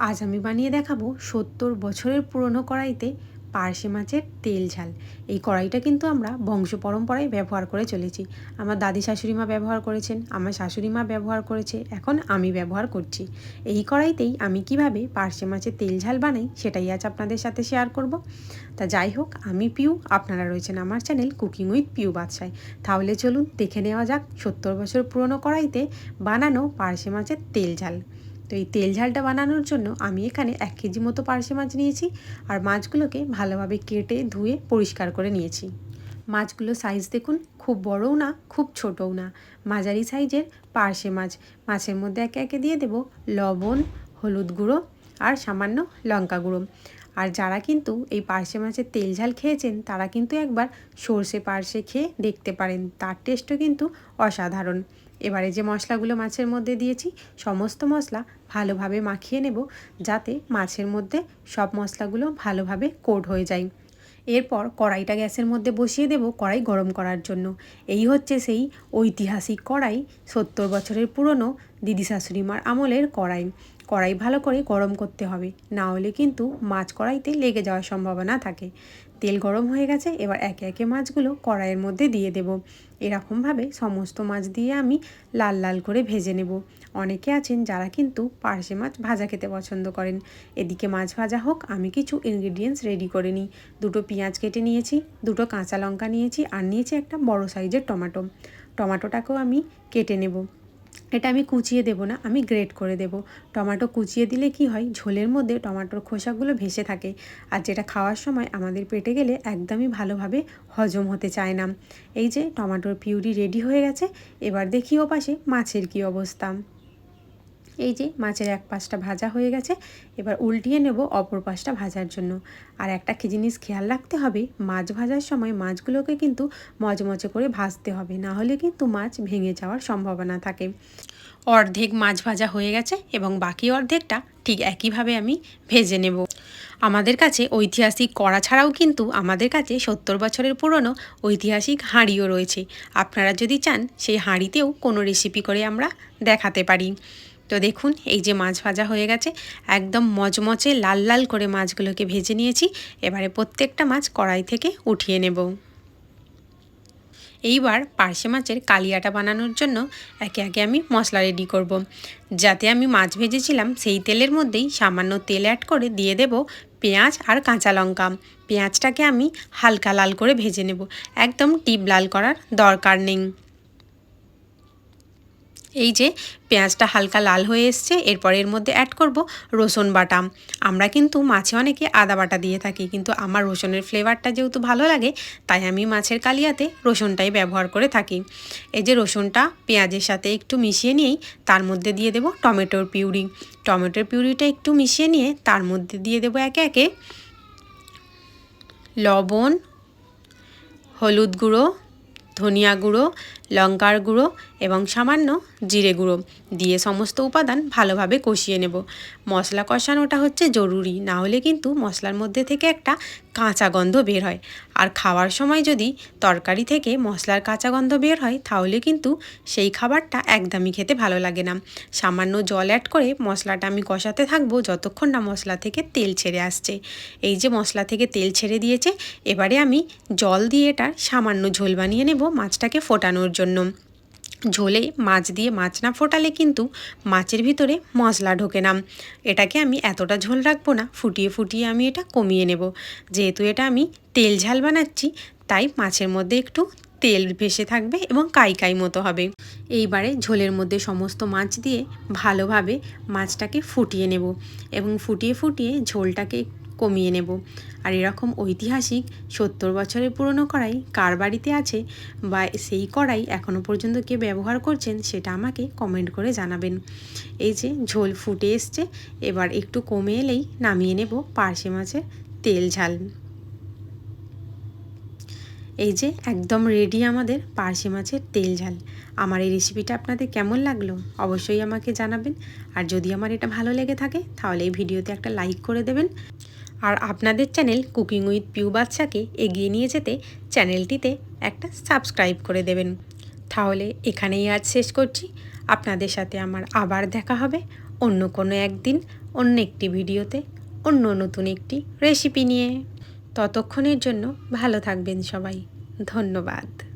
আজ আমি বানিয়ে দেখাবো ৭০ বছরের পুরনো কড়াইতে পার্শে মাছের তেল ঝাল। এই কড়াইটা কিন্তু আমরা বংশ পরম্পরায় ব্যবহার করে চলেছি। আমার দাদি শাশুড়ি মা ব্যবহার করেছেন, আমার শাশুড়ি মা ব্যবহার করেছে, এখন আমি ব্যবহার করছি। এই কড়াইতেই আমি কিভাবে পার্শে মাছের তেল ঝাল বানাই সেটাই আজ আপনাদের সাথে শেয়ার করব। তা যাই হোক, আমি পিউ, আপনারা রয়েছেন আমার চ্যানেল কুকিং উইথ পিউ বাদশায়। তাহলে চলুন দেখে নেওয়া যাক ৭০ বছর পুরনো কড়াইতে বানানো পার্শে মাছের তেল ঝাল। তো এই তেল ঝালটা বানানোর জন্য আমি এখানে 1 কেজি মতো পার্শে মাছ নিয়েছি আর মাছগুলোকে ভালোভাবে কেটে ধুয়ে পরিষ্কার করে নিয়েছি। মাছগুলো সাইজ দেখুন, খুব বড়ও না খুব ছোটও না, মাঝারি সাইজের পার্শে মাছ। মাছের মধ্যে একে একে দিয়ে দেব লবণ, হলুদ গুঁড়ো আর সামান্য লঙ্কা গুঁড়ো। আর যারা কিন্তু এই পার্শে মাছের তেল ঝাল খেয়েছেন তারা কিন্তু একবার সর্ষে পার্শে খেয়ে দেখতে পারেন, তার টেস্টও কিন্তু অসাধারণ। এবারে যে মশলাগুলো মাছের মধ্যে দিয়েছি সমস্ত মশলা ভালোভাবে মাখিয়ে নেব, যাতে মাছের মধ্যে সব মশলাগুলো ভালোভাবে কোট হয়ে যায়। এরপর কড়াইটা গ্যাসের মধ্যে বসিয়ে দেব কড়াই গরম করার জন্য। এই হচ্ছে সেই ঐতিহাসিক কড়াই, ৭০ বছরের পুরনো দিদি শাশুড়ি মার আমলের কড়াই। কড়াই ভালো করে গরম করতে হবে, না হলে কিন্তু মাছ কড়াইতে লেগে যাওয়ার সম্ভাবনা থাকে। তেল গরম হয়ে গেছে, এবার একে একে মাছগুলো কড়াইয়ের মধ্যে দিয়ে দেব। এরকমভাবে সমস্ত মাছ দিয়ে আমি লাল লাল করে ভেজে নেব। অনেকে আছেন যারা কিন্তু পার্শে মাছ ভাজা খেতে পছন্দ করেন। এদিকে মাছ ভাজা হোক, আমি কিছু ইনগ্রিডিয়েন্টস রেডি করে নিই। 2টো পেঁয়াজ কেটে নিয়েছি, 2টো কাঁচা লঙ্কা নিয়েছি আর নিয়েছি একটা বড় সাইজের টমেটো। টমেটোটাকেও আমি কেটে নেব। এটা আমি কুচিয়ে দেব না, আমি গ্রেট করে দেব। টমেটো কুচিয়ে দিলে কি হয়, ঝোলের মধ্যে টমেটোর খোসাগুলো ভেসে থাকে, আর যেটা খাওয়ার সময় আমাদের পেটে গেলে একদমই ভালোভাবে হজম হতে চায় না। এই যে টমেটোর পিউরি রেডি হয়ে গেছে, এবার দেখি ও পাশে মাছের কী অবস্থা। এই যে মাছের এক পাশটা ভাজা হয়ে গেছে, এবার উল্টিয়ে নেব অপর পাশটা ভাজার জন্য। আর একটা জিনিস খেয়াল রাখতে হবে, মাছ ভাজার সময় মাছগুলোকে কিন্তু মচমচে করে ভাজতে হবে, না হলে কিন্তু মাছ ভেঙে যাওয়ার সম্ভাবনা থাকে। অর্ধেক মাছ ভাজা হয়ে গেছে এবং বাকি অর্ধেকটা ঠিক একইভাবে আমি ভেজে নেব। আমাদের কাছে ঐতিহাসিক কড়া ছাড়াও কিন্তু আমাদের কাছে ৭০ বছরের পুরনো ঐতিহাসিক হাঁড়িও রয়েছে। আপনারা যদি চান সেই হাঁড়িতেও কোনো রেসিপি করে আমরা দেখাতে পারি। তো দেখুন, এই যে মাছ ভাজা হয়ে গেছে, একদম মচমচে লাল লাল করে মাছগুলোকে ভেজে নিয়েছি। এবারে প্রত্যেকটা মাছ কড়াই থেকে উঠিয়ে নেব। এইবার পার্শে মাছের কালিয়াটা বানানোর জন্য একে একে আমি মশলা রেডি করব। যাতে আমি মাছ ভেজেছিলাম সেই তেলের মধ্যেই সামান্য তেল অ্যাড করে দিয়ে দেব পেঁয়াজ আর কাঁচা লঙ্কা। পেঁয়াজটাকে আমি হালকা লাল করে ভেজে নেব, একদম টিপ লাল করার দরকার নেই। এই যে পেঁয়াজটা হালকা লাল হয়ে এসছে, এরপর এর মধ্যে অ্যাড করব রসুন বাটা। আমরা কিন্তু মাছে অনেকে আদা বাটা দিয়ে থাকি, কিন্তু আমার রসুনের ফ্লেভারটা যেহেতু ভালো লাগে তাই আমি মাছের কালিয়াতে রসুনটাই ব্যবহার করে থাকি। এই যে রসুনটা পেঁয়াজের সাথে একটু মিশিয়ে নিয়েই তার মধ্যে দিয়ে দেব টমেটোর পিউরি। টমেটোর পিউরিটা একটু মিশিয়ে নিয়ে তার মধ্যে দিয়ে দেব একে একে লবণ, হলুদ গুঁড়ো, ধনিয়া গুঁড়ো, লঙ্কার গুঁড়ো এবং সামান্য জিরে গুঁড়ো দিয়ে সমস্ত উপাদান ভালোভাবে কষিয়ে নেব। মশলা কষানোটা হচ্ছে জরুরি, না হলে কিন্তু মশলার মধ্যে থেকে একটা কাঁচা গন্ধ বের হয়। আর খাওয়ার সময় যদি তরকারি থেকে মশলার কাঁচা গন্ধ বের হয় তাহলে কিন্তু সেই খাবারটা একদমই খেতে ভালো লাগে না। সামান্য জল অ্যাড করে মশলাটা আমি কষাতে থাকবো যতক্ষণ না মশলা থেকে তেল ছেড়ে আসছে। এই যে মশলা থেকে তেল ছেড়ে দিয়েছে, এবারে আমি জল দিয়ে এটার সামান্য ঝোল বানিয়ে নেব মাছটাকে ফোটানোর জন্য। ঝোলে মাছ দিয়ে মাছ না ফোটালে কিন্তু মাছের ভিতরে মশলা ঢোকে না। এটাকে আমি এতটা ঝোল রাখবো না, ফুটিয়ে ফুটিয়ে আমি এটা কমিয়ে নেব। যেহেতু এটা আমি তেল ঝাল বানাচ্ছি তাই মাছের মধ্যে একটু তেল ভেসে থাকবে এবং কাই কাই মতো হবে। এইবারে ঝোলের মধ্যে সমস্ত মাছ দিয়ে ভালোভাবে মাছটাকে ফুটিয়ে নেব এবং ফুটিয়ে ফুটিয়ে ঝোলটাকে কমিয়ে নেব। আর এরকম ঐতিহাসিক ৭০ বছরের পুরনো কড়াই কার বাড়িতে আছে, বা সেই কড়াই এখনও পর্যন্ত কে ব্যবহার করছেন সেটা আমাকে কমেন্ট করে জানাবেন। এই যে ঝোল ফুটে এসছে, এবার একটু কমে এলেই নামিয়ে নেব পার্শে মাছের তেল ঝাল। এই যে একদম রেডি আমাদের পার্শে মাছের তেল ঝাল। আমার এই রেসিপিটা আপনাদের কেমন লাগলো অবশ্যই আমাকে জানাবেন। আর যদি আমার এটা ভালো লেগে থাকে তাহলে এই ভিডিওতে একটা লাইক করে দেবেন। আর আপনাদের চ্যানেল কুকিং উইথ পিউ বাদশাকে এগিয়ে নিয়ে যেতে চ্যানেলটিতে একটা সাবস্ক্রাইব করে দেবেন। তাহলে এখানেই আজ শেষ করছি। আপনাদের সাথে আমার আবার দেখা হবে অন্য কোনো একদিন অন্য একটি ভিডিওতে অন্য নতুন একটি রেসিপি নিয়ে। ততক্ষণের জন্য ভালো থাকবেন সবাই। ধন্যবাদ।